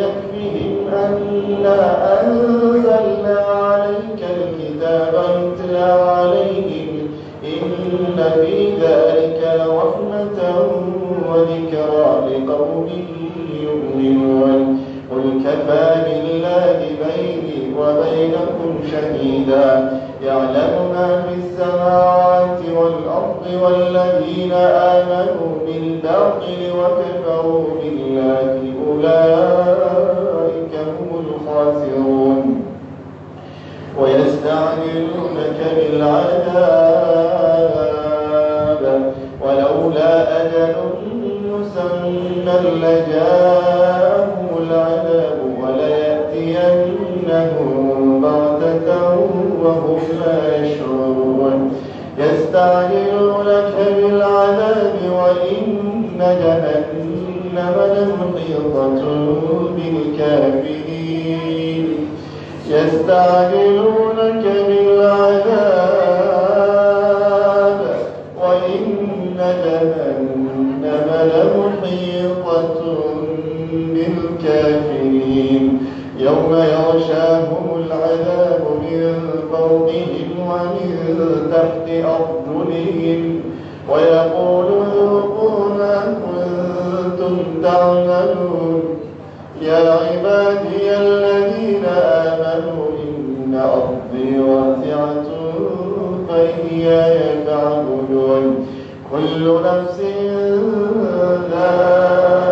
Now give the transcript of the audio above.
يكفهم أنا أنزلنا عليك الكتاب يتلى عليهم إن في ذلك لرحمة وذكرى لقوم يؤمنون قل كفى بالله بيني وبينكم شهيدا يعلم ما في السماوات والأرض والذين آمنوا بالباطل وكفروا بالله أولئك هم الخاسرون ويستعجلونك بالعذاب ولولا أجل مسمى لجاءهم العذاب وليأتينهم بغتة وهم لا يشعرون يستعجلونك بالعذاب وإن جهنم لمحيطة بالكافرين يستعجلونك بالعذاب وإن جهنم لمحيطة بالكافرين يوم يغشاهم العذاب من فوقهم ومن تحت أرجلهم ويقول ذوقوا ما كنتم تعملون يا عبادي الذين آمنوا إن أرضي واسعة فإياي فاعبدون كل نفس ذائقة